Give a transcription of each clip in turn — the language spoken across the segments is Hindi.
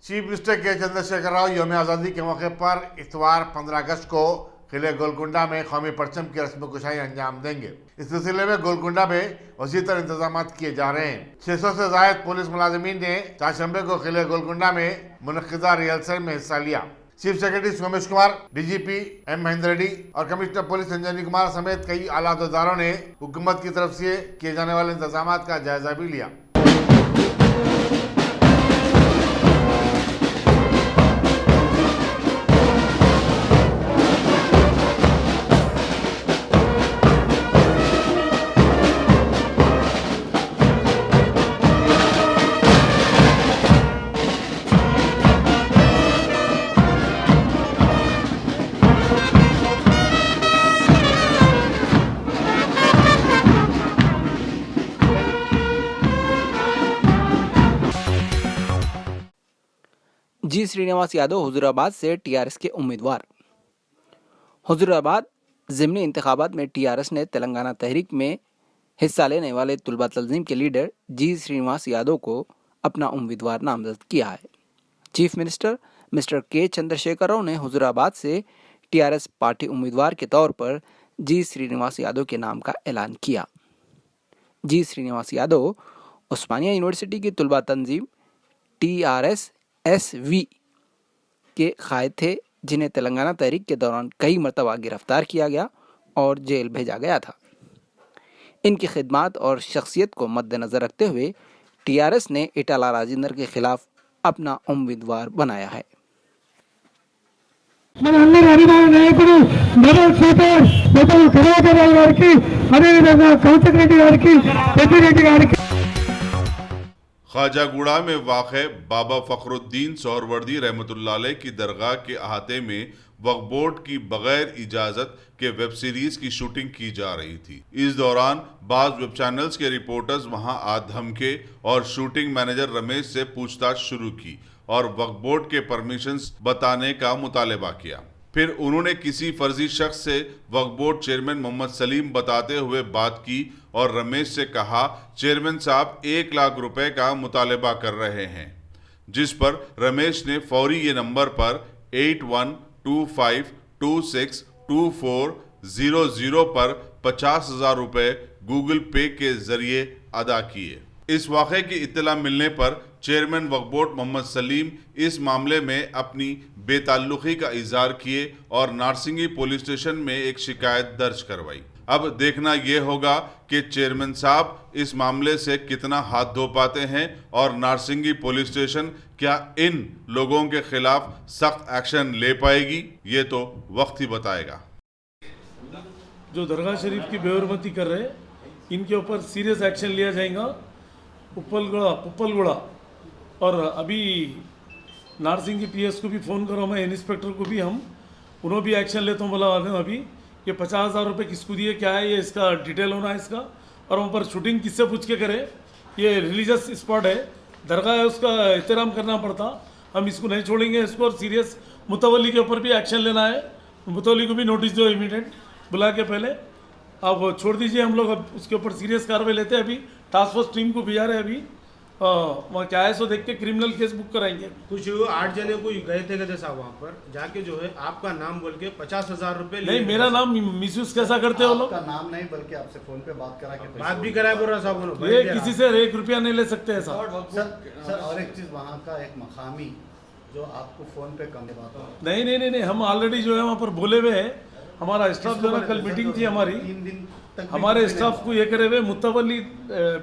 चीफ मिनिस्टर के चंद्रशेखर राव यौम आज़ादी के मौके पर इतवार 15 अगस्त को किले गोलकुंडा में कौमी परचम की रस्म कुशाई अंजाम देंगे। इस सिलसिले में गोलकुंडा में वसी तर इंतजाम किए जा रहे हैं। 600 से ज्यादा पुलिस मुलाजिमीन ने चारशंबे को किले गोलकुंडा में मुनक्किदा रिहर्सल में हिस्सा लिया। Chief secretary Somesh Kumar, DGP M Mahendra Reddy और कमिश्नर पुलिस संजय कुमार समेत कई आला अहदेदारों ने हुकूमत की तरफ से किए जाने वाले इंतजाम का जायजा भी लिया। जी श्रीनिवास यादव हुजूराबाद से टीआरएस के उम्मीदवार। हुजूराबाद ज़िमनी इंतखाबात में टीआरएस ने तेलंगाना तहरीक में हिस्सा लेने वाले तुलबा तंजीम के लीडर जी श्रीनिवास यादव को अपना उम्मीदवार नामजद किया है। चीफ मिनिस्टर मिस्टर के चंद्रशेखर राव ने हुजूराबाद से टीआरएस पार्टी उम्मीदवार के तौर पर जी श्रीनिवास यादव के नाम का ऐलान किया। जी श्रीनिवास यादव उस्मानिया यूनिवर्सिटी की तुलबा तंजीम टीआरएस SV के कायद थे, जिन्हें तेलंगाना तहरीक के दौरान कई मरतबा गिरफ्तार किया गया और जेल भेजा गया था। इनकी खिदमत और शख्सियत को मद्देनजर रखते हुए टीआरएस ने इटाला राजेंद्र के खिलाफ अपना उम्मीदवार बनाया है। ख्वाजागुड़ा में वाक़े बाबा फ़खरुद्दीन सोहरवर्दी रहमतुल्लाह अलैह की दरगाह के अहाते में वक्फ बोर्ड की बगैर इजाज़त के वेब सीरीज़ की शूटिंग की जा रही थी। इस दौरान बाज़ वेब चैनल्स के रिपोर्टर्स वहां आ धमके और शूटिंग मैनेजर रमेश से पूछताछ शुरू की और वक्फ बोर्ड के परमिशंस बताने का मुतालबा किया। फिर उन्होंने किसी फर्जी शख्स से वक्फ बोर्ड चेयरमैन मोहम्मद सलीम बताते हुए बात की और रमेश से कहा चेयरमैन साहब 1 लाख रुपए का मुतालबा कर रहे हैं, जिस पर रमेश ने फौरी ये नंबर पर 8125262400 पर 50,000 रुपए गूगल पे के जरिए अदा किए। इस वाक़े की इत्तला मिलने पर चेयरमैन वक्फ बोर्ड मोहम्मद सलीम इस मामले में अपनी बेताल्लुकी का इजहार किए और नारसिंगी पुलिस स्टेशन में एक शिकायत दर्ज करवाई। अब देखना यह होगा कि चेयरमैन साहब इस मामले से कितना हाथ धो पाते हैं और नारसिंगी पुलिस स्टेशन क्या इन लोगों के खिलाफ सख्त एक्शन ले पाएगी, ये तो वक्त ही बताएगा। जो दरगाह शरीफ की बेहरमती कर रहे इनके ऊपर सीरियस एक्शन लिया जाएगा। पुप्पलगुड़ा और अभी नारसिंह की PS को भी फ़ोन करो, मैं इंस्पेक्टर को भी उन्होंने भी एक्शन लेता हूँ। बोला अभी ये 50,000 रुपये किसको दिए, क्या है ये, इसका डिटेल होना है इसका। और वहाँ पर शूटिंग किससे पूछ के करे, ये रिलीजियस स्पॉट है, दरगाह है, उसका एहतराम करना पड़ता। हम इसको नहीं छोड़ेंगे इसको, और सीरियस मुतवल्ली के ऊपर भी एक्शन लेना है। मुतवल्ली को भी नोटिस दो इमीडिएट बुला के पहले, अब छोड़ दीजिए, हम लोग अब उसके ऊपर सीरियस कार्रवाई लेते हैं। अभी टास्क फोर्स टीम को भेजा रहे हैं, अभी वहाँ क्या है सो देख के क्रिमिनल केस बुक कराएंगे। कुछ 8 जने को गए थे साहब, वहाँ पर जाके जो है आपका नाम बोल के 50,000 रुपए नहीं, मेरा नाम मिसयूज कैसा करते हो लोग? आपका नाम नहीं बल्कि आपसे फोन पे बात करा के बात भी कराया बोल रहा साहब उन्होंने। ये किसी से 1 रुपया नहीं ले सकते ऐसा। सर और एक चीज, वहाँ का एक मकामी जो आपको फोन पे कम बात हो। नहीं, हम ऑलरेडी जो है वहाँ पर बोले हुए हैं। हमारा स्टाफ जो है, कल मीटिंग थी हमारी, 3 दिन तक हमारे स्टाफ को ये करे हुए मुतवल्ली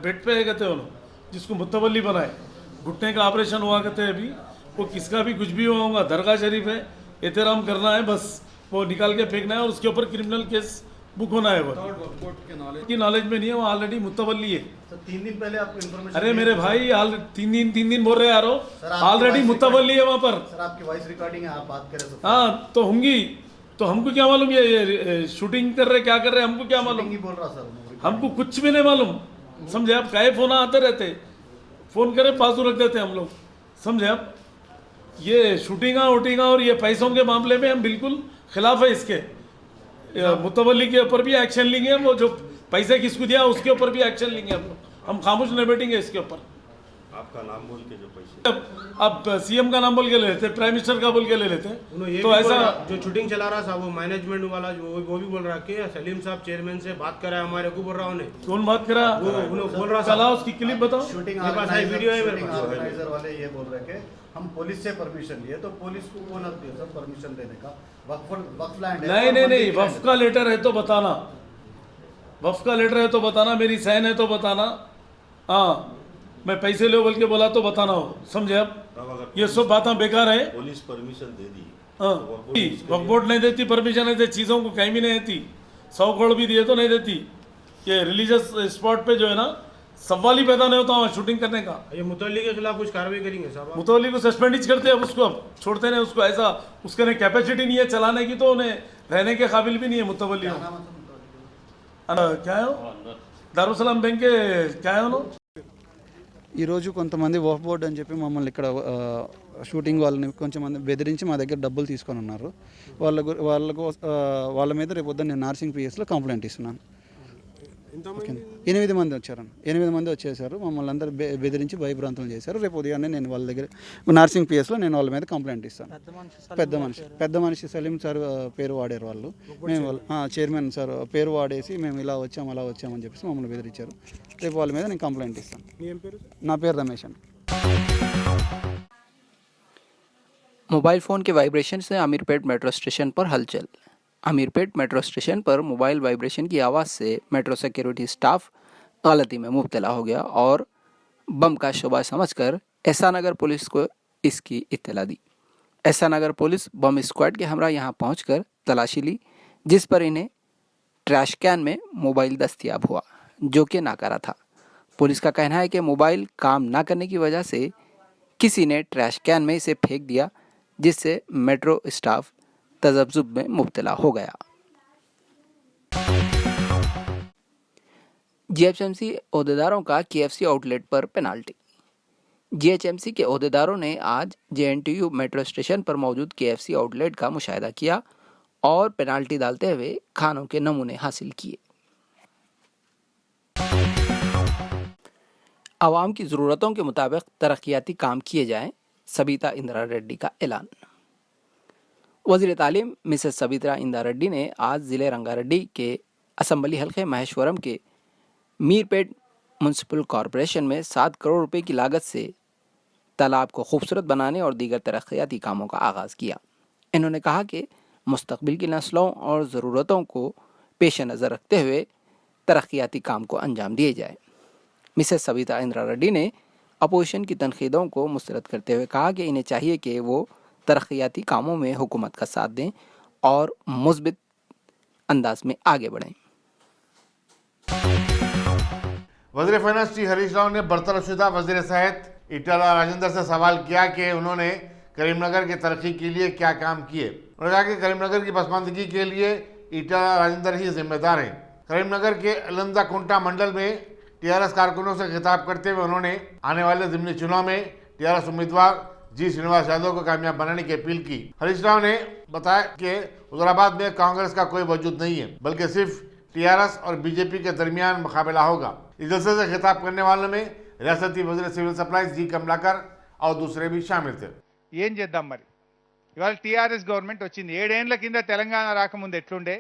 बेड पे कहते हैं उन्होंने, जिसको मुतवल्ली बनाए, घुटने का ऑपरेशन हुआ कहते हैं अभी, वो किसका भी कुछ भी होगा, दरगाह शरीफ है, एहतराम करना है, बस वो निकाल के फेंकना है और उसके ऊपर क्रिमिनल केस बुक होना है। वो की नॉलेज में नहीं है, वो ऑलरेडी मुतवल्ली है। 3 दिन पहले आपको इन्फॉर्मेशन। अरे मेरे भाई, 3 दिन बोल रहे यार, ऑलरेडी मुतवल्ली है वहाँ पर। सर आपकी वॉइस रिकॉर्डिंग है, आप बात करें। हाँ तो होंगी, तो हमको क्या मालूम ये शूटिंग कर रहे क्या कर रहे, हमको क्या मालूम? बोल रहा सर, हमको कुछ भी नहीं मालूम, समझे आप? काहे फोन आते रहते, फोन करे पासू रख देते हम लोग, समझे आप? ये शूटिंगा वोटिंगा और ये पैसों के मामले में हम बिल्कुल खिलाफ है इसके। मुतवल्ली के ऊपर भी एक्शन लेंगे, वो जो पैसे किसको दिया उसके ऊपर भी एक्शन लेंगे हम लोग। हम खामोश नहीं बैठेंगे इसके ऊपर। आपका नाम बोल के जो पैसे अब सीएम का नाम बोल के ले लेते, प्राइम मिनिस्टर का बोल के ले लेते उन्होंने ये तो भी ऐसा बोला, जो शूटिंग चला रहा था वो मैनेजमेंट वाला वो भी बोल रहा कि सलीम साहब चेयरमैन से बात करा है हमारे को, बोल रहा उन्हें कौन बात करा, वो उन्होंने बोल रहा था। चला उसकी क्लिप बताओ। शूटिंग मेरे पास है, वीडियो है मेरे पास। ऑर्गेनाइजर वाले ये बोल रहे कि हम पुलिस से परमिशन लिए, तो पुलिस को कौन हक दिया सर परमिशन देने का? वक्फ लैंड है। नहीं नहीं नहीं, वफ का लेटर है तो बताना, वफ का लेटर है तो बताना, मेरी साइन है तो बताना। हाँ, मैं पैसे लो बोल के बोला तो बताना हो, समझे? अब ये सब बातें बेकार है। पुलिस परमिशन दे दी हाँ, वक्फ बोर्ड नहीं देती परमिशन, ऐसे चीज़ों को कहीं भी नहीं देती। 100 करोड़ भी दिए तो नहीं देती। ये रिलीजियस स्पॉट पे जो है ना, सवाल ही पैदा नहीं होता वहाँ शूटिंग करने का। ये मुतल्ली के खिलाफ कुछ कार्रवाई करेंगे साहब? मुतवल्ली को सस्पेंड ही करते हैं, अब उसको अब छोड़ते नहीं उसको, ऐसा उसके ने कैपेसिटी नहीं है चलाने की, तो उन्हें रहने के काबिल भी नहीं है मुतवल्ली। क्या है दारुसलाम बैंक के क्या है उन्होंने ఈరోజు కొంతమంది వఫ్ బోర్డు అని చెప్పి మమ్మల్ని ఇక్కడ షూటింగ్ వాళ్ళని కొంచెం మంది బెదిరించి మా దగ్గర డబ్బులు తీసుకొని ఉన్నారు. వాళ్ళ మీద రేపు పొద్దున్న నేను నార్సింగ్ పిఎస్లో కంప్లైంట్ ఇస్తున్నాను. 8 మంది వచ్చారండి. 8 మంది వచ్చేసారు. మమ్మల్ని అందరూ బెదిరించి భయభ్రాంతులు చేశారు. రేపు ఉదయాన్నే నేను వాళ్ళ దగ్గర నార్సింగ్ పిఎస్లో నేను వాళ్ళ మీద కంప్లైంట్ ఇస్తాను. పెద్ద మనిషి సలీం సార్ పేరు వాడారు వాళ్ళు. మేము చైర్మన్ సార్ పేరు వాడేసి మేము ఇలా వచ్చాం అలా వచ్చామని చెప్పేసి మమ్మల్ని బెదిరించారు. రేపు వాళ్ళ మీద నేను కంప్లైంట్ ఇస్తాను. నా పేరు రమేష్ అండి. मोबाइल फ़ोन के वाइब्रेशन से अमीरपेट मेट्रो स्टेशन पर हलचल। अमीरपेट मेट्रो स्टेशन पर मोबाइल वाइब्रेशन की आवाज़ से मेट्रो सिक्योरिटी स्टाफ गलती में मुब्तला हो गया और बम का शुबा समझकर एसा नगर पुलिस को इसकी इत्तला दी। एसा नगर पुलिस बम स्क्वाड के हमरा यहाँ पहुँचकर तलाशी ली, जिस पर इन्हें ट्रैश कैन में मोबाइल दस्तयाब हुआ, जो कि नाकारा था। पुलिस का कहना है कि मोबाइल काम ना करने की वजह से किसी ने ट्रैश कैन में इसे फेंक दिया, जिससे मेट्रो स्टाफ तजब्जुब में मुब्तला हो गया। जीएचएमसी ओहदेदारों का केएफसी आउटलेट पर पेनाल्टी। जीएचएमसी के ओहदेदारों ने आज जेएनटीयू मेट्रो स्टेशन पर मौजूद केएफसी आउटलेट का मुशाहिदा किया और पेनाल्टी डालते हुए खानों के नमूने हासिल किए। आवाम की ज़रूरतों के मुताबिक तरक्याती काम किए जाएं, सबिता इंदिरा रेड्डी का ऐलान। वज़ीर तालीम मिसेस सबिता इंदिरा रेड्डी ने आज ज़िले रंगारेड्डी के असम्बली हल्के महेश्वरम के मीरपेट म्यूनसिपल कॉरपोरेशन में 7 करोड़ रुपए की लागत से तालाब को खूबसूरत बनाने और दीगर तरक्याती कामों का आगाज़ किया। इन्होंने कहा कि मुस्तकबिल की नस्लों और ज़रूरतों को पेश नज़र रखते हुए तरक्याती काम को अंजाम दिए जाए। मिसेस सबिता इंदिरा रेड्डी ने अपोजिशन की तनकीदों को मुस्तरद करते हुए कहा कि इन्हें चाहिए कि वो तरक्याती कामों में हुकूमत का साथ दें और मुस्बित अंदाज में आगे बढ़ें। वज़ीर फाइनेंस श्री हरीश राव ने बरतरफशुदा वज़ीर सेहत ईटाला राजेंद्र से सवाल किया कि उन्होंने करीमनगर की तरक्की के लिए क्या काम किए। उन्होंने कहा कि करीमनगर की पसमानदगी के लिए ईटाला राजेंद्र ही जिम्मेदार हैं। करीमनगर के अलंदा कुंटा मंडल में टीआरएस कारकुनों से खिताब करते हुए उन्होंने आने वाले ज़िमनी चुनाव में टीआरएस उम्मीदवार जी श्रीनिवास यादव को कामयाब बनाने की अपील की। हरीश राव ने बताया कि हुजूराबाद में कांग्रेस का कोई वजूद नहीं है, बल्कि सिर्फ टीआरएस और बीजेपी के दरमियान मुकाबला होगा। इस जलसे से खिताब करने वालों में रियासती वज़ीर सिविल सप्लाईज जी कमलाकर और दूसरे भी शामिल थे। ఏం చేద్దాం మరి? ఇవాళ టీఆర్ఎస్ గవర్నమెంట్ వచ్చింది. 7 ఏళ్ల కింద తెలంగాణ రాకముందు ఎట్లుండే,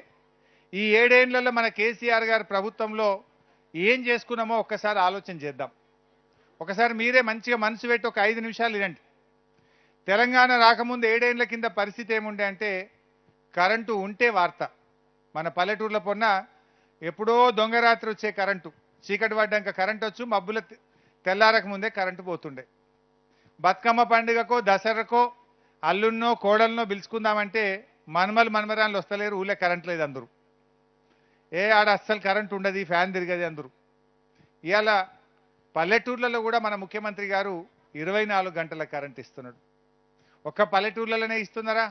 ఈ 7 ఏళ్లలో మన కేసీఆర్ గారి ప్రభుత్వంలో ఏం చేసుకున్నామో ఒక్కసారి ఆలోచన చేద్దాం. ఒకసారి మీరే మంచిగా మనసు పెట్టి ఒక 5 నిమిషాలు వినండి. తెలంగాణ రాకముందు 7 ఏళ్ల కింద పరిస్థితి ఏముండే అంటే, కరెంటు ఉంటే వార్త. మన పల్లెటూర్ల పొన్న ఎప్పుడో దొంగరాత్రి వచ్చే కరెంటు, చీకటి పడ్డాక కరెంటు వచ్చు, మబ్బుల తెల్లారక ముందే కరెంటు పోతుండే. బతుకమ్మ పండుగకో దసరాకో అల్లున్నో కోడలనో పిలుచుకుందామంటే మనమలు మనమరాళ్ళు వస్తలేరు, ఊళ్ళో కరెంట్ లేదు అందరూ. ఆడ అస్సలు కరెంట్ ఉండదు, ఫ్యాన్ తిరగదు అందరూ. ఇవాళ పల్లెటూర్లలో కూడా మన ముఖ్యమంత్రి గారు 24 గంటల కరెంట్ ఇస్తున్నాడు. ఒక్క పల్లెటూర్లలోనే ఇస్తున్నారా?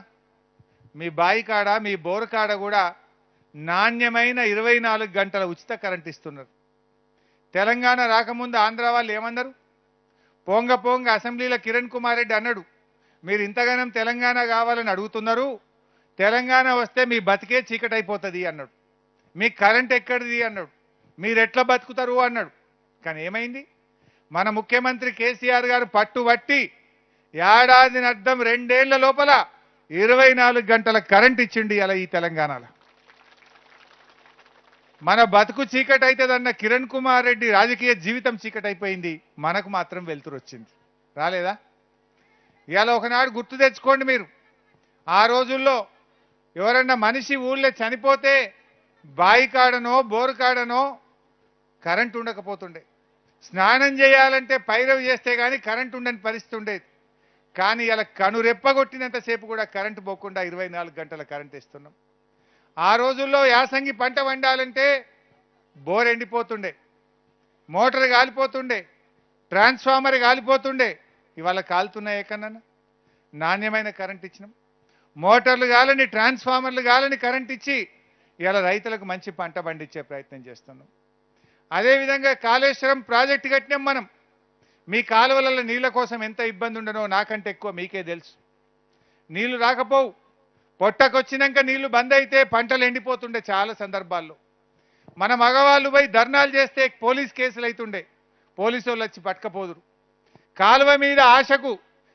మీ బాయి కాడ మీ బోరు కాడ కూడా నాణ్యమైన 24 గంటల ఉచిత కరెంట్ ఇస్తున్నారు. తెలంగాణ రాకముందు ఆంధ్ర వాళ్ళు ఏమన్నారు? పోంగ పోంగ అసెంబ్లీలో కిరణ్ కుమార్ రెడ్డి అన్నాడు, మీరు ఇంతగానం తెలంగాణ కావాలని అడుగుతున్నారు, తెలంగాణ వస్తే మీ బతికే చీకటైపోతుంది అన్నాడు. మీకు కరెంట్ ఎక్కడిది అన్నాడు, మీరు ఎట్లా బతుకుతారు అన్నాడు. కానీ ఏమైంది? మన ముఖ్యమంత్రి కేసీఆర్ గారు పట్టుబట్టి ఏడాదిని అర్థం 2 ఏళ్ల లోపల 24 గంటల కరెంట్ ఇచ్చిండి అలా ఈ తెలంగాణలో. మన బతుకు చీకటి అవుతుందన్న కిరణ్ కుమార్ రెడ్డి రాజకీయ జీవితం చీకటి అయిపోయింది, మనకు మాత్రం వెలుతురు వచ్చింది. రాలేదా? ఇవాళ ఒకనాడు గుర్తు తెచ్చుకోండి మీరు. ఆ రోజుల్లో ఎవరన్నా మనిషి ఊళ్ళో చనిపోతే బాయి కాడనో బోరు కాడనో కరెంట్ ఉండకపోతుండే. స్నానం చేయాలంటే పైరవి చేస్తే కానీ కరెంట్ ఉండని పరిస్థితి ఉండేది. కానీ ఇలా కనురెప్పగొట్టినంతసేపు కూడా కరెంటు పోకుండా 24 గంటల కరెంట్ ఇస్తున్నాం. ఆ రోజుల్లో యాసంగి పంట వండాలంటే బోర్ ఎండిపోతుండే, మోటార్ కాలిపోతుండే, ట్రాన్స్ఫార్మర్ కాలిపోతుండే. ఇవాళ కాలుతున్నాయి ఎక్కడన్నా? నాణ్యమైన కరెంట్ ఇచ్చినాం. మోటార్లు కాలని, ట్రాన్స్ఫార్మర్లు కాలని కరెంట్ ఇచ్చి ఇవాళ రైతులకు మంచి పంట పండించే ప్రయత్నం చేస్తున్నాం. అదేవిధంగా కాళేశ్వరం ప్రాజెక్టు కట్టినాం మనం. మీ కాలువలలో నీళ్ళ కోసం ఎంత ఇబ్బంది ఉండనో నాకంటే ఎక్కువ మీకే తెలుసు. నీళ్లు రాకపోవు, పొట్టకొచ్చినాక నీళ్లు బంద్ అయితే పంటలు ఎండిపోతుండే. చాలా సందర్భాల్లో మన మగవాళ్ళు పోయి ధర్నాలు చేస్తే పోలీస్ కేసులు అవుతుండే, పోలీసు వాళ్ళు వచ్చి పట్టుకపోదురు. కాలువ మీద ఆశకు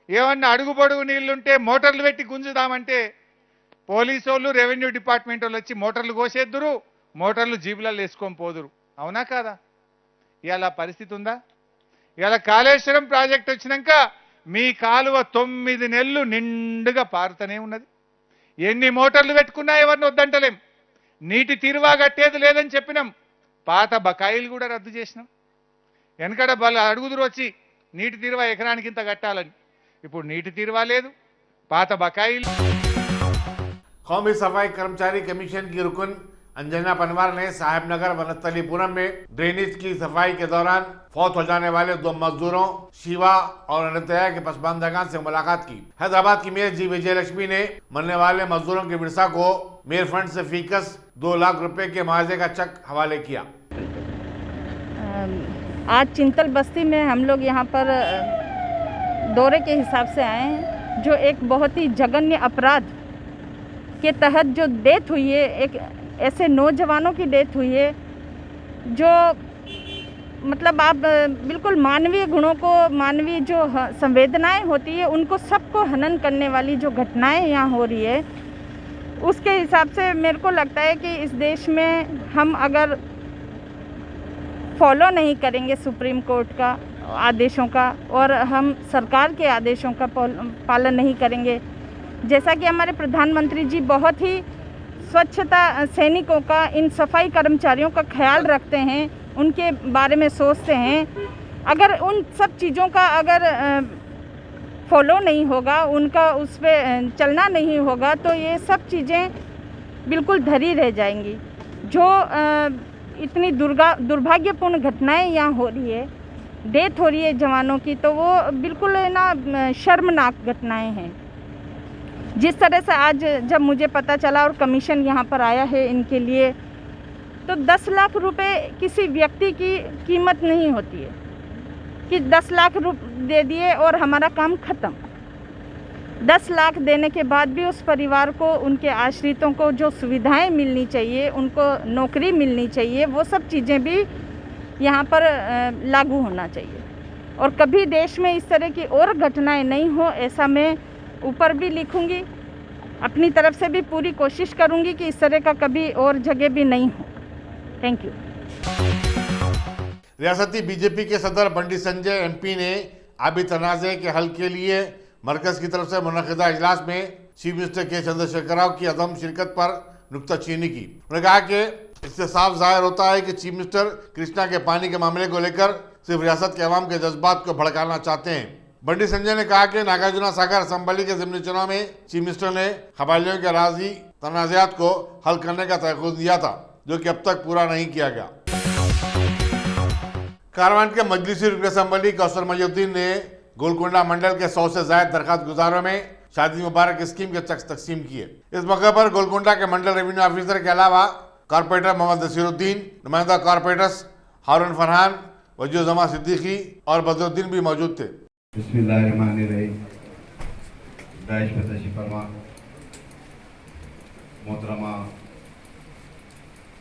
ఏమన్నా అడుగు పొడుగు నీళ్లుంటే మోటార్లు పెట్టి గుంజుదామంటే పోలీసు వాళ్ళు, రెవెన్యూ డిపార్ట్మెంట్ వాళ్ళు వచ్చి మోటార్లు కోసేద్దురు, మోటార్లు జీబులలో వేసుకొని పోదురు. అవునా కాదా? ఇలా పరిస్థితి ఉందా? ఇలా కాళేశ్వరం ప్రాజెక్ట్ వచ్చినాక మీ కాలువ 9 నెలలు నిండుగా పారుతూనే ఉన్నది. ఎన్ని మోటార్లు పెట్టుకున్నా ఎవరిని వద్దంటలేం. నీటి తీరువా కట్టేది లేదని చెప్పినాం. పాత బకాయిలు కూడా రద్దు చేసినాం. వెనకడ అడుగుదురు వచ్చి నీటి తీరువా ఎకరానికి ఇంత కట్టాలని. ఇప్పుడు నీటి తీరువా లేదు, పాత బకాయిలు. कौमी सफाई कर्मचारी कमीशन की रुकन अंजना पनवार ने साहेबनगर वनस्थलीपुरम में ड्रेनेज की सफाई के दौरान फौत हो जाने वाले 2 मजदूरों शिवा और अनंतया के पसमानदगान से मुलाकात की। हैदराबाद की मेयर जी विजयलक्ष्मी ने मरने वाले मजदूरों के विरसा को मेयर फंड से फीकस 2 लाख रुपए के मुआवजे का चेक हवाले किया। आज चिंतल बस्ती में हम लोग यहाँ पर दौरे के हिसाब से आए हैं, जो एक बहुत ही जघन्य अपराध के तहत जो डेथ हुई है, एक ऐसे नौजवानों की डेथ हुई है जो मतलब आप बिल्कुल मानवीय गुणों को, मानवीय जो संवेदनाएं होती है उनको सबको हनन करने वाली जो घटनाएं यहाँ हो रही है, उसके हिसाब से मेरे को लगता है कि इस देश में हम अगर फॉलो नहीं करेंगे सुप्रीम कोर्ट का आदेशों का और हम सरकार के आदेशों का पालन नहीं करेंगे, जैसा कि हमारे प्रधानमंत्री जी बहुत ही स्वच्छता सैनिकों का, इन सफाई कर्मचारियों का ख्याल रखते हैं, उनके बारे में सोचते हैं, अगर उन सब चीज़ों का अगर फॉलो नहीं होगा, उनका उस पर चलना नहीं होगा, तो ये सब चीज़ें बिल्कुल धरी रह जाएंगी। जो इतनी दुर्भाग्यपूर्ण घटनाएं यहाँ हो रही है, डेथ हो रही है जवानों की, तो वो बिल्कुल ना शर्मनाक घटनाएं हैं। जिस तरह से आज जब मुझे पता चला और कमीशन यहाँ पर आया है इनके लिए, तो 10 लाख रुपए किसी व्यक्ति की कीमत नहीं होती है कि 10 लाख दे दिए और हमारा काम ख़त्म। 10 लाख देने के बाद भी उस परिवार को, उनके आश्रितों को जो सुविधाएं मिलनी चाहिए, उनको नौकरी मिलनी चाहिए, वो सब चीज़ें भी यहाँ पर लागू होना चाहिए। और कभी देश में इस तरह की और घटनाएं नहीं हो, ऐसा मैं ऊपर भी लिखूंगी, अपनी तरफ से भी पूरी कोशिश करूंगी कि इस तरह का कभी और जगह भी नहीं हो। Thank you. रियासती बीजेपी के सदर बंडी संजय एमपी ने आबी तनाज़े के हल के लिए मरकज की तरफ से मुनक़िदा इजलास में चीफ मिनिस्टर के चंद्रशेखर राव की अदम शिरकत पर नुक्ताचीनी की। उन्होंने कहा कि इससे साफ जाहिर होता है कि चीफ मिनिस्टर कृष्णा के पानी के मामले को लेकर सिर्फ रियासत के अवाम के जज्बात को भड़काना चाहते हैं। बंडी संजय ने कहा कि नागार्जुना सागर असम्बली के ज़िमनी चुनाव में चीफ मिनिस्टर ने कबायलियों के अराज़ी तनाज़ात को हल करने का तहफ़्फ़ुज़ दिया था, जो कि अब तक पूरा नहीं किया गया। कारवान के मजलिसी रुकन असम्बली कौसर मयूद्दीन ने गोलकुंडा मंडल के 100 से ज़ायद दरख्वास्त गुजारों में शादी मुबारक स्कीम के चेक तकसीम किए। इस मौके पर गोलकुंडा के मंडल रेवेन्यू ऑफिसर के अलावा कॉर्पोरेटर मोहम्मद नसीरुद्दीन, नुमाइंदा कॉर्पोरेटर्स हारून फरहान, वजूज़मा सिद्दीकी और बदरुद्दीन भी मौजूद थे। बिस्मिल्लाहिर्रहमानिर्रहीम। दाइश फतशी फरमा मोहतरमा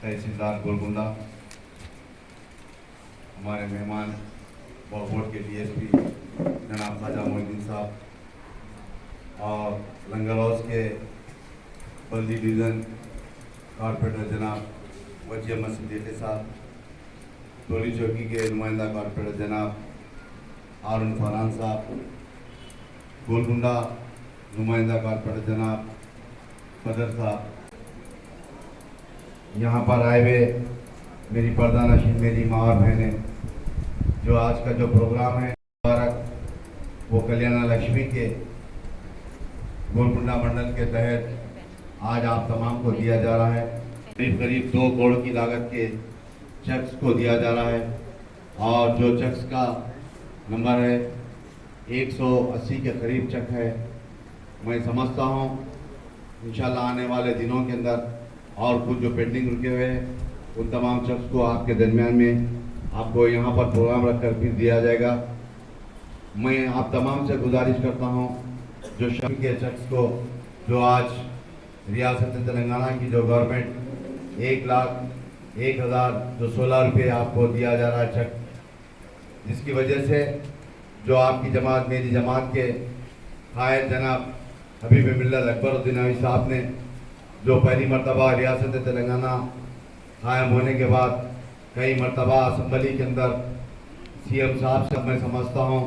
तहसीलदार गोलकुंडा, हमारे मेहमान बोर्ड के डीएसपी जनाब ख्वाजा मोहिद्दीन साहब और लंगर हाउस के बल्दी डिवीज़न कॉर्पोरेटर जनाब वजी अहमद सिद्दीकी साहब, टोली चौकी के नुमाइंदा कॉर्पोरेटर जनाब हारून फरहान साहब, गोलकुंडा नुमाइंदा कॉर्पोरेटर जनाब फदर साहब, यहाँ पर आए हुए मेरी पर्दानशीन मेरी माँ और बहनें, जो आज का जो प्रोग्राम है मुबारक वो कल्याण लक्ष्मी के गोलकुंडा मंडल के तहत आज आप तमाम को दिया जा रहा है। करीब करीब 2 करोड़ की लागत के चेक्स को दिया जा रहा है और जो चेक्स का नंबर है 180 के करीब चेक है। मैं समझता हूँ इंशाल्लाह आने वाले दिनों के अंदर और कुछ जो पेंडिंग रुके हुए हैं उन तमाम चेक्स को आपके दरमियान में आपको यहाँ पर प्रोग्राम रखकर फिर दिया जाएगा। मैं आप तमाम से गुजारिश करता हूँ जो श्रम के चेक्स को जो आज रियासत तेलंगाना की जो गवर्नमेंट 1,01,000 जो 16 रुपये आपको दिया जा रहा है चेक, जिसकी वजह से जो आपकी जमात मेरी जमात के कायद जनाब हबीब मिल्लत अकबरुद्दीन नवी साहब ने जो पहली मरतबा रियासत तेलंगाना कायम होने के बाद कई मरतबा असम्बली के अंदर सीएम साहब से मैं समझता हूँ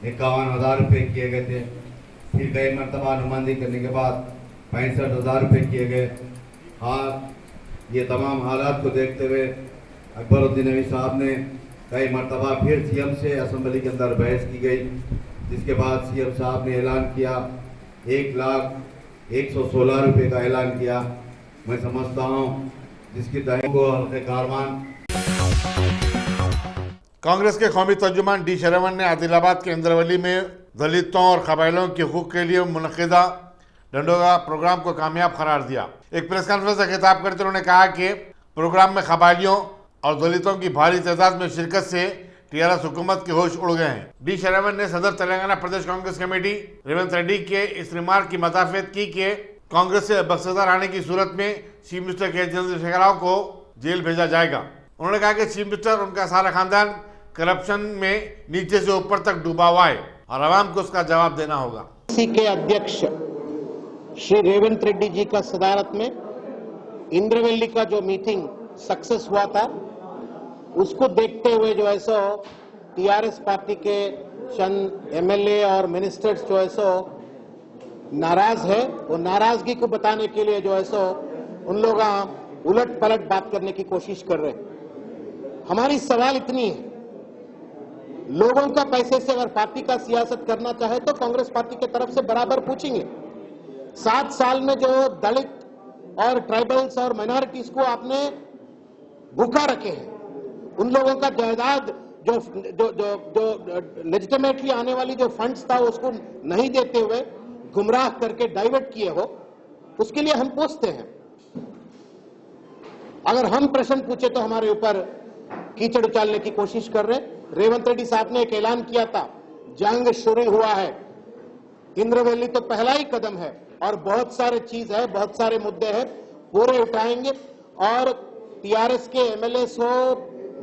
51,000 रुपये किए गए थे, फिर कई मरतबा नुमाइंदगी करने के बाद 65,000 रुपये किए गए। हाँ, ये तमाम हालात को देखते हुए अकबरुद्दीन नवी साहब ने कई मरतबा फिर सीएम से असम्बली के अंदर बहस की गई, जिसके बाद सीएम साहब ने ऐलान किया 1,01,16 रुपये का ऐलान किया। मैं समझता हूँ जिसकी तहत को हल्के कारवान। कांग्रेस के कौमी तर्जुमान डी शरवण ने आदिलाबाद के इंद्रवली में दलितों और कबाइलों के हकूक़ के लिए मुनक़िदा डंडोगा प्रोग्राम को कामयाब करार दिया। एक प्रेस कॉन्फ्रेंस से खिताब करते उन्होंने कहा कि प्रोग्राम में कबाइलियों और दलितों की भारी तादाद में शिरकत से टीआरएस हुकूमत के होश उड़ गए हैं। डी शरवण ने सदर तेलंगाना प्रदेश कांग्रेस कमेटी रेवंत रेड्डी के इस रिमार्क की मदाफियत की कि कांग्रेस से बख्शदा रहने की सूरत में चीफ मिनिस्टर के चंद्रशेखर राव को जेल भेजा जाएगा। उन्होंने कहा कि चीफ मिनिस्टर उनका सारा खानदान करप्शन में नीचे से ऊपर तक डूबा हुआ है और आवाम को उसका जवाब देना होगा। सी के अध्यक्ष श्री रेवंत रेड्डी जी का सदारत में इंद्रवेली का जो मीटिंग सक्सेस हुआ था, उसको देखते हुए जो है सो टीआरएस पार्टी के चंद एमएलए और मिनिस्टर्स जो है सो नाराज है। वो नाराजगी को बताने के लिए जो है सो उन लोग उलट पलट बात करने की कोशिश कर रहे हैं। हमारी सवाल इतनी है, लोगों का पैसे से अगर पार्टी का सियासत करना चाहे तो कांग्रेस पार्टी के तरफ से बराबर पूछेंगे। 7 साल में जो दलित और ट्राइबल्स और माइनॉरिटीज को आपने भूखा रखे हैं, उन लोगों का जायदाद जो जो जो जो लेजिटिमेटली आने वाली जो फंड्स था उसको नहीं देते हुए गुमराह करके डाइवर्ट किए हो, उसके लिए हम पूछते हैं। अगर हम प्रश्न पूछे तो हमारे ऊपर कीचड़ उछालने की कोशिश कर रहे हैं। रेवंत रेड्डी साहब ने एक ऐलान किया था, जंग शुरू हुआ है, इंद्रवेली तो पहला ही कदम है और बहुत सारे चीज है, बहुत सारे मुद्दे हैं, पूरे उठाएंगे और टीआरएस के एमएलए हो,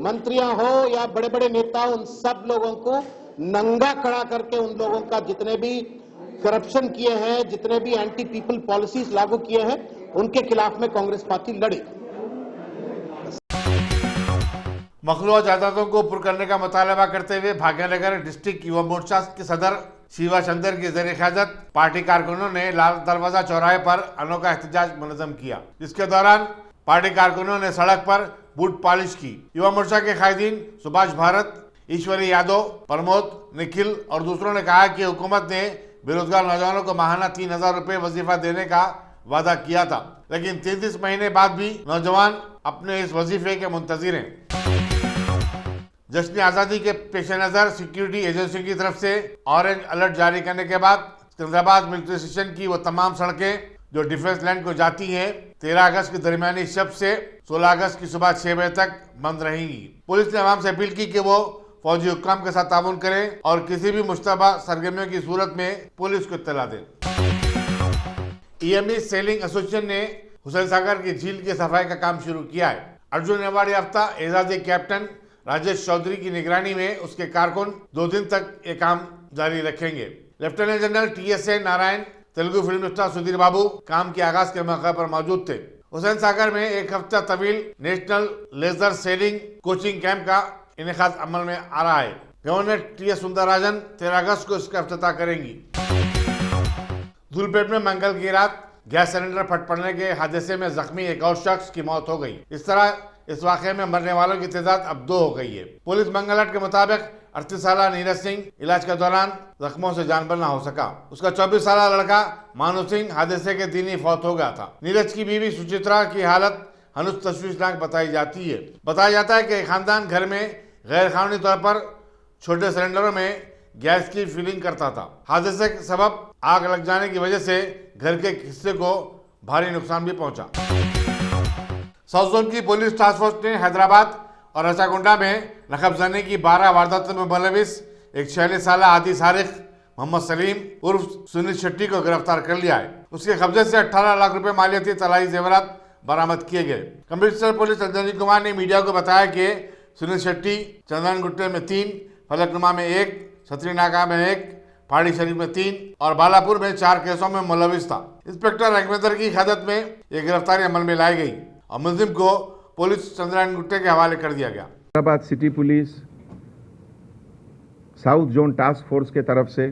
मंत्रियां हो या बड़े बड़े नेता, उन सब लोगों को नंगा खड़ा करके उन लोगों का जितने भी करप्शन किए हैं, जितने भी एंटी पीपल पॉलिसीज लागू किए हैं, उनके खिलाफ में कांग्रेस पार्टी लड़ी। मखलूआ जायदादों को पुर करने का मुतालबा करते हुए भाग्यनगर डिस्ट्रिक्ट युवा मोर्चा के सदर शिवा चंदर की ज़ेर क़यादत पार्टी कारकुनों ने लाल दरवाजा चौराहे पर अनोखा एहतजाज मुनज़्ज़म किया, जिसके दौरान पार्टी कारकुनों ने सड़क पर बूट पॉलिश की। युवा मोर्चा के कायदीन सुभाष भारत, ईश्वरी यादव, प्रमोद, निखिल और दूसरों ने कहा कि हुकूमत ने बेरोजगार नौजवानों को माहाना 3,000 रुपये वजीफा देने का वादा किया था, लेकिन 33 महीने बाद भी नौजवान अपने इस वजीफे के मुंतजिर हैं। जश्न आज़ादी के पेश नज़र सिक्योरिटी एजेंसी की तरफ से ऑरेंज अलर्ट जारी करने के बाद सिकंदराबाद मिलिट्री स्टेशन की वो तमाम सड़कें जो डिफेंस लैंड को जाती हैं 13 अगस्त की दरमियानी शब से 16 अगस्त की सुबह 6 बजे तक बंद रहेंगी। पुलिस ने आवाम से अपील की कि वो फौजी हुक्काम के साथ ताउन करें और किसी भी मुश्तबा सरगर्मियों की सूरत में पुलिस को इत्तला दें। ईएमई सेलिंग एसोसिएशन ने हुसैन सागर की झील की सफाई का काम शुरू किया है। अर्जुन अवार्ड याफ्ता एजाजी कैप्टन राजेश चौधरी की निगरानी में उसके कारकुन 2 दिन तक ये काम जारी रखेंगे। Lieutenant general TSA Narayan, Telugu film star Sudheer Babu काम के आगाज के मौके पर मौजूद थे। हुसैन सागर में 1 हफ्ता तवील national laser sailing coaching camp का इनेकाद अमल में आ रहा है। गवर्नर TS सुंदरराजन 13 अगस्त को इसका इफ्तिताह करेंगी। धूलपेट में मंगल की रात गैस सिलेंडर फट पड़ने के हादसे में जख्मी एक और शख्स की मौत हो गई। इस तरह इस वाक़े में मरने वालों की तादाद अब 2 हो गई है। पुलिस मंगलवार के मुताबिक 38 साल नीरज सिंह इलाज के दौरान जख्मों से जान बचाना हो सका। उसका 24 साल लड़का मानू सिंह हादसे के दिन ही फौत हो गया था। नीरज की बीवी सुचित्रा की हालत हनुस तशवीशनाक बताई जाती है। बताया जाता है कि खानदान घर में गैर कानूनी तौर पर छोटे सिलेंडरों में गैस की फिलिंग करता था। हादसे के सबब आग लग जाने की वजह से घर के हिस्से को भारी नुकसान भी पहुंचा। साउथ जोन की पुलिस टास्क फोर्स ने हैदराबाद और रचाकुंडा में नकबजानी की 12 वारदातों में मुलविस एक 46 साल आदि सारिक मोहम्मद सलीम उर्फ सुनील शेट्टी को गिरफ्तार कर लिया है। उसके कब्जे से 18 लाख रुपए मालियती तलाई जेवरात बरामद किए गए। कमिश्नर पुलिस रंजनी कुमार ने मीडिया को बताया कि सुनील शेट्टी चंदनगुट्टे में 3, फलकनुमा में 1, छतरीनाका में 1, पहाड़ी शरीफ में 3 और बालापुर में 4 केसों में मुलविस था। इंस्पेक्टर रघुवेंद्र की क़यादत में यह गिरफ्तारी अमल में लाई गई और मुलजिम को पुलिस चंद्रायन के हवाले कर दिया गया। Hyderabad city police south zone task force के तरफ से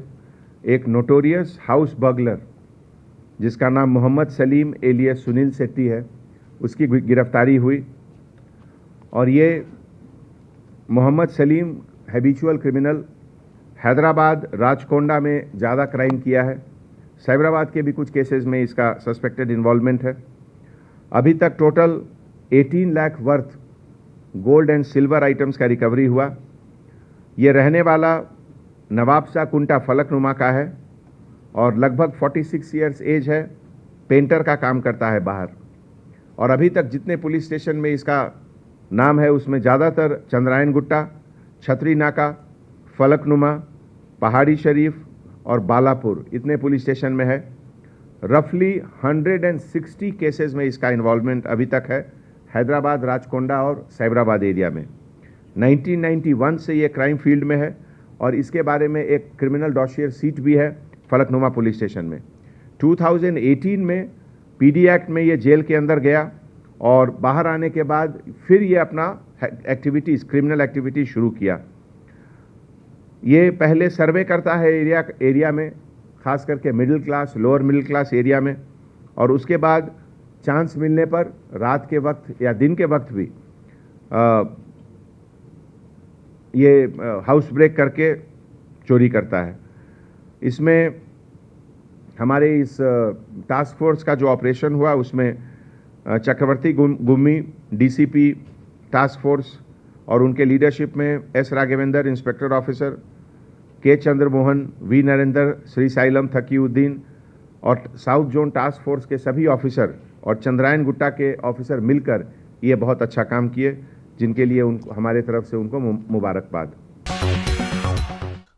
एक नोटोरियस हाउस बगलर जिसका नाम मोहम्मद सलीम एलियस सुनील शेट्टी है, उसकी गिरफ्तारी हुई। और ये मोहम्मद सलीम हैबिचुअल क्रिमिनल, हैदराबाद राजकोंडा में ज़्यादा क्राइम किया है। साइबराबाद के भी कुछ केसेस में इसका सस्पेक्टेड इन्वॉल्वमेंट है। अभी तक total 18 lakh worth gold and silver items का रिकवरी हुआ। ये रहने वाला नवाबशाह कुंटा फलकनुमा का है और लगभग 46 ईयर्स एज है। पेंटर का काम करता है बाहर। और अभी तक जितने पुलिस स्टेशन में इसका नाम है उसमें ज़्यादातर चंद्रायन गुट्टा, छतरी नाका, फलकनुमा, पहाड़ी शरीफ और बालापुर इतने पुलिस स्टेशन में है। रफली 160 केसेस में इसका इन्वॉल्वमेंट अभी तक है हैदराबाद, राजकोंडा और साइबराबाद एरिया में। 1991 से ये क्राइम फील्ड में है और इसके बारे में एक क्रिमिनल डॉसियर सीट भी है फलकनुमा पुलिस स्टेशन में। 2018 में PD एक्ट में ये जेल के अंदर गया और बाहर आने के बाद फिर ये अपना एक्टिविटीज़, क्रिमिनल एक्टिविटीज़ शुरू किया। ये पहले सर्वे करता है एरिया में, खास करके middle class, lower middle class area में, और उसके बाद चांस मिलने पर रात के वक्त या दिन के वक्त भी ये हाउस ब्रेक करके चोरी करता है। इसमें हमारे इस टास्क फोर्स का जो ऑपरेशन हुआ उसमें Chakravarthy Gummi DCP task force और उनके लीडरशिप में S Raghavendra inspector officer, K Chandramohan, V Narendra, Shri Sailam Thakiuddin और साउथ जोन टास्क फोर्स के सभी ऑफिसर और चंद्रायन गुट्टा के ऑफिसर मिलकर ये बहुत अच्छा काम किए, जिनके लिए उनको हमारे तरफ से उनको मुबारकबाद।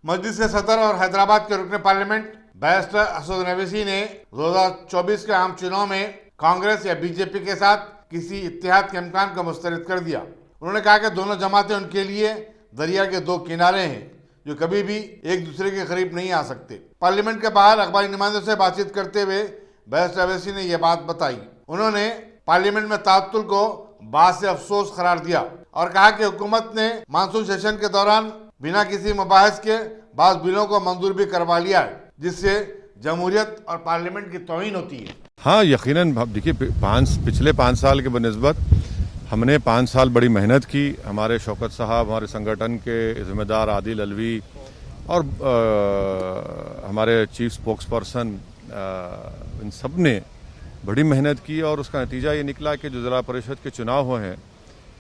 मजलिस के सदर और हैदराबाद के रुकन पार्लियामेंट बैरिस्टर असद नवीसी ने 2024 के आम चुनाव में कांग्रेस या बीजेपी के साथ किसी इत्तेहाद के इम्कान को मुस्तरद कर दिया। उन्होंने कहा कि दोनों जमातें उनके लिए दरिया के 2 किनारे हैं जो कभी भी एक दूसरे के करीब नहीं आ सकते। पार्लियामेंट के बाहर अखबारी नुमाइंदों से बातचीत करते हुए बैरिस्टर अवैसी ने यह बात बताई। उन्होंने पार्लियामेंट में ताअत्तुल को बात से अफसोस करार दिया और कहा कि हुकूमत ने मानसून सेशन के दौरान बिना किसी मुबाहिस के बाज़ बिलों को मंजूर भी करवा लिया है, जिससे जमहूरियत और पार्लियामेंट की तौहीन होती है। हाँ, यकीनन देखिए, पिछले 5 साल के बनिस्बत हमने 5 साल बड़ी मेहनत की। हमारे शौकत साहब, हमारे संगठन के जिम्मेदार आदिल अलवी और हमारे चीफ स्पोक्स पर्सन, इन सब ने बड़ी मेहनत की और उसका नतीजा ये निकला कि जो ज़िला परिषद के चुनाव हुए हैं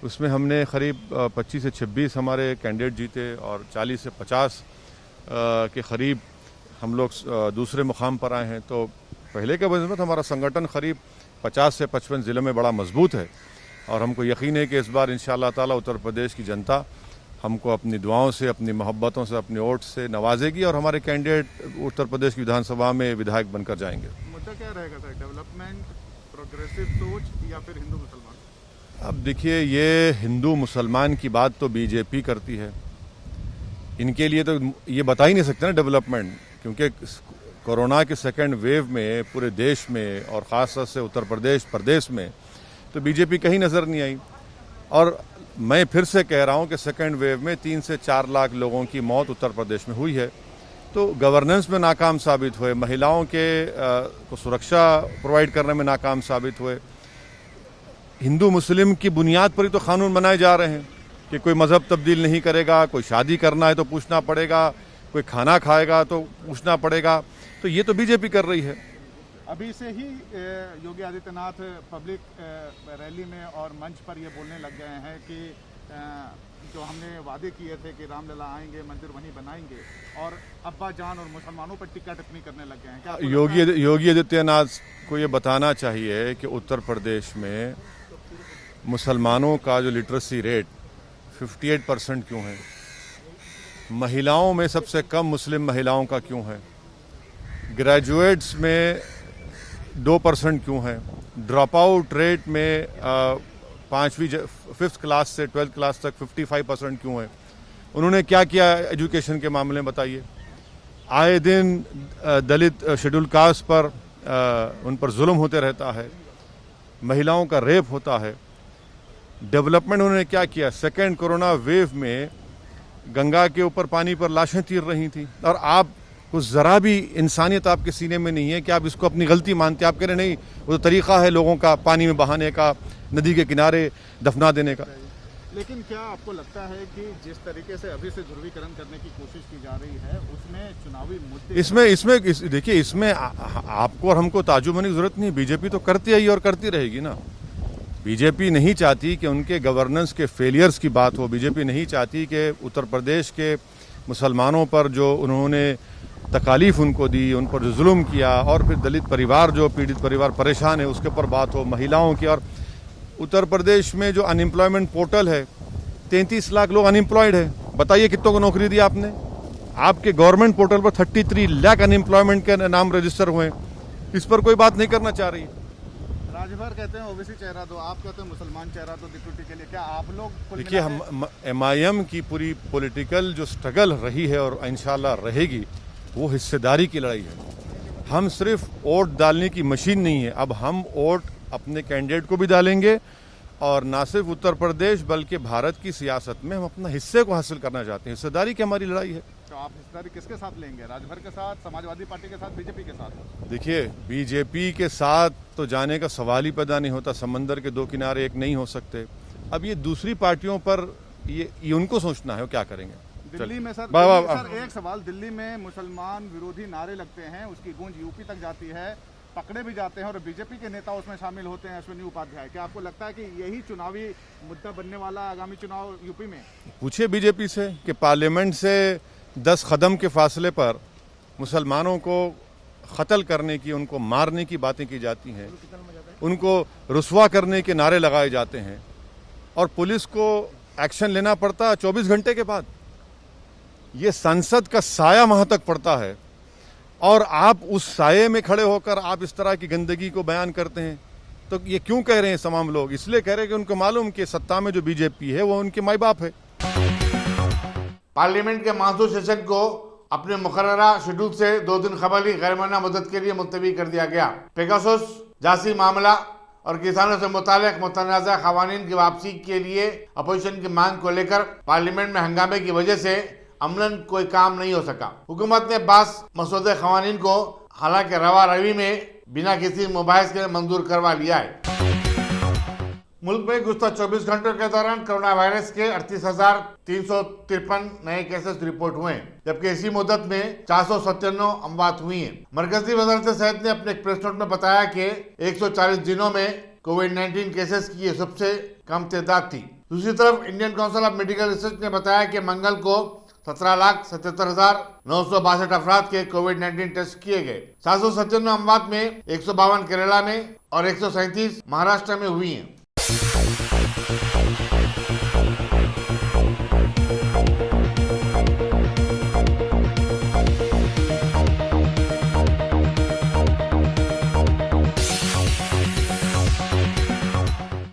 उसमें हमने करीब 25 से 26 हमारे कैंडिडेट जीते और 40 से 50 के करीब हम लोग दूसरे मुकाम पर आए हैं। तो पहले के बनिस्बत हमारा संगठन करीब 50 से 55 ज़िलों में बड़ा मजबूत है और हमको यकीन है कि इस बार इंशाअल्लाह ताला उत्तर प्रदेश की जनता हमको अपनी दुआओं से, अपनी मोहब्बतों से, अपने वोट से नवाजेगी और हमारे कैंडिडेट उत्तर प्रदेश की विधानसभा में विधायक बनकर जाएंगे। मुद्दा क्या रहेगा सर, डेवलपमेंट, प्रोग्रेसिव सोच या फिर हिंदू मुसलमान? अब देखिए, ये हिंदू मुसलमान की बात तो बीजेपी करती है। इनके लिए तो ये बता ही नहीं सकते ना डेवलपमेंट, क्योंकि कोरोना के सेकेंड वेव में पूरे देश में और ख़ास तौर से उत्तर प्रदेश में तो बीजेपी कहीं नज़र नहीं आई। और मैं फिर से कह रहा हूँ कि सेकेंड वेव में 3 से 4 लाख लोगों की मौत उत्तर प्रदेश में हुई है। तो गवर्नेंस में नाकाम साबित हुए, महिलाओं के को सुरक्षा प्रोवाइड करने में नाकाम साबित हुए। हिंदू मुस्लिम की बुनियाद पर ही तो कानून बनाए जा रहे हैं कि कोई मज़हब तब्दील नहीं करेगा, कोई शादी करना है तो पूछना पड़ेगा, कोई खाना खाएगा तो पूछना पड़ेगा। तो ये तो बीजेपी कर रही है। अभी से ही योगी आदित्यनाथ पब्लिक रैली में और मंच पर ये बोलने लग गए हैं कि जो हमने वादे किए थे कि रामलला आएंगे, मंदिर वहीं बनाएंगे, और अब्बा जान और मुसलमानों पर टिक्का टिप्पणी करने लग गए हैं। क्या योगी आदित्यनाथ को ये बताना चाहिए कि उत्तर प्रदेश में मुसलमानों का जो लिटरेसी रेट 58% क्यों है, महिलाओं में सबसे कम मुस्लिम महिलाओं का क्यों है, ग्रेजुएट्स में 2% क्यों है, ड्रॉप आउट रेट में 5th क्लास से 12th क्लास तक 55% क्यों है। उन्होंने क्या किया एजुकेशन के मामले में बताइए। आए दिन दलित शेड्यूल कास्ट पर उन पर जुल्म होते रहता है, महिलाओं का रेप होता है। डेवलपमेंट उन्होंने क्या किया, सेकेंड कोरोना वेव में गंगा के ऊपर पानी पर लाशें तीर रही थी और आप कुछ ज़रा भी इंसानियत आपके सीने में नहीं है कि आप इसको अपनी गलती मानते हैं। आप कह रहे नहीं, वो तो तरीक़ा है लोगों का पानी में बहाने का, नदी के किनारे दफना देने का। लेकिन क्या आपको लगता है कि जिस तरीके से अभी से ध्रुवीकरण करने की कोशिश की जा रही है उसमें चुनावी मुद्दे देखिए, इसमें आपको और हमको ताज्जुब होने की जरूरत नहीं। बीजेपी तो करती है और करती रहेगी ना। बीजेपी नहीं चाहती कि उनके गवर्नेंस के फेलियर्स की बात हो। बीजेपी नहीं चाहती कि उत्तर प्रदेश के मुसलमानों पर जो उन्होंने तकालीफ उनको दी, उन पर जो जुल्म किया, और फिर दलित परिवार जो पीड़ित परिवार परेशान है उसके ऊपर बात हो, महिलाओं की। और उत्तर प्रदेश में जो अनएम्प्लॉयमेंट पोर्टल है, 33 लाख लोग अनएम्प्लॉयड है। बताइए कितनों को नौकरी दी आपने। आपके गवर्नमेंट पोर्टल पर 33 लाख अनएम्प्लॉयमेंट के नाम रजिस्टर हुए, इस पर कोई बात नहीं करना चाह रही। राजभर कहते हैं ओबीसी चेहरा दो, आप कहते हैं मुसलमान चेहरा दो डिप्यूटी के लिए। क्या आप लोग देखिए, हम MIM की पूरी पॉलिटिकल जो स्ट्रगल रही है और इंशाल्लाह रहेगी, वो हिस्सेदारी की लड़ाई है। हम सिर्फ वोट डालने की मशीन नहीं है, अब हम वोट अपने कैंडिडेट को भी डालेंगे और ना सिर्फ उत्तर प्रदेश बल्कि भारत की सियासत में हम अपना हिस्से को हासिल करना चाहते हैं। हिस्सेदारी की हमारी लड़ाई है। तो आप हिस्सेदारी किसके साथ लेंगे, राजभर के साथ, समाजवादी पार्टी के साथ, बीजेपी के साथ? देखिए, बीजेपी के साथ तो जाने का सवाल ही पैदा नहीं होता। समंदर के 2 किनारे एक नहीं हो सकते। अब ये दूसरी पार्टियों पर ये उनको सोचना है वो क्या करेंगे। दिल्ली में सर एक सवाल, दिल्ली में मुसलमान विरोधी नारे लगते हैं, उसकी गूंज यूपी तक जाती है, पकड़े भी जाते हैं और बीजेपी के नेता उसमें शामिल होते हैं, अश्विनी उपाध्याय। क्या आपको लगता है कि यही चुनावी मुद्दा बनने वाला आगामी चुनाव यूपी में? पूछिए बीजेपी से कि पार्लियामेंट से 10 कदम के फासले पर मुसलमानों को कत्ल करने की, उनको मारने की बातें की जाती हैं, उनको रुस्वा करने के नारे लगाए जाते हैं और पुलिस को एक्शन लेना पड़ता 24 घंटे के बाद। ये संसद का साया वहां तक पड़ता है और आप उस साये में खड़े होकर आप इस तरह की गंदगी को बयान करते हैं। तो ये क्यों कह रहे हैं तमाम लोग? इसलिए कह रहे हैं कि उनको मालूम कि सत्ता में जो बीजेपी है वो उनके माई बाप है। पार्लियामेंट के मानसून सेशन को अपने मुकर्ररा शेड्यूल से 2 दिन कबल ही गैरमाना मुद्दत के लिए मुलतवी कर दिया गया। पेगासस जासी मामला और किसानों से मुताल्लिक मुतनाज़ा क़वानीन की वापसी के लिए अपोजिशन की मांग को लेकर पार्लियामेंट में हंगामे की वजह से अमलन कोई काम नहीं हो सका। हुकूमत ने बास मसौदे क़वानीन को हालांकि रवा रवी में बिना किसी मुबाहिस के मंजूर करवा लिया है। मुल्क में गुज़श्ता 24 घंटों के दौरान कोरोना वायरस के 38,353 नए केसेस रिपोर्ट हुए, जबकि इसी मुद्दत में 497 अमवात हुई हैं। मरकजी वज़ारत सेहत ने अपने एक प्रेस नोट में बताया कि 140 दिनों में कोविड-19 केसेस की ये सबसे कम तादाद थी। दूसरी तरफ Indian council of medical research ने बताया कि मंगल को 17,77,962 अफराद के कोविड-19 टेस्ट किए गए। 797 अमवात में 152 केरला में और 137 महाराष्ट्र में हुई हैं।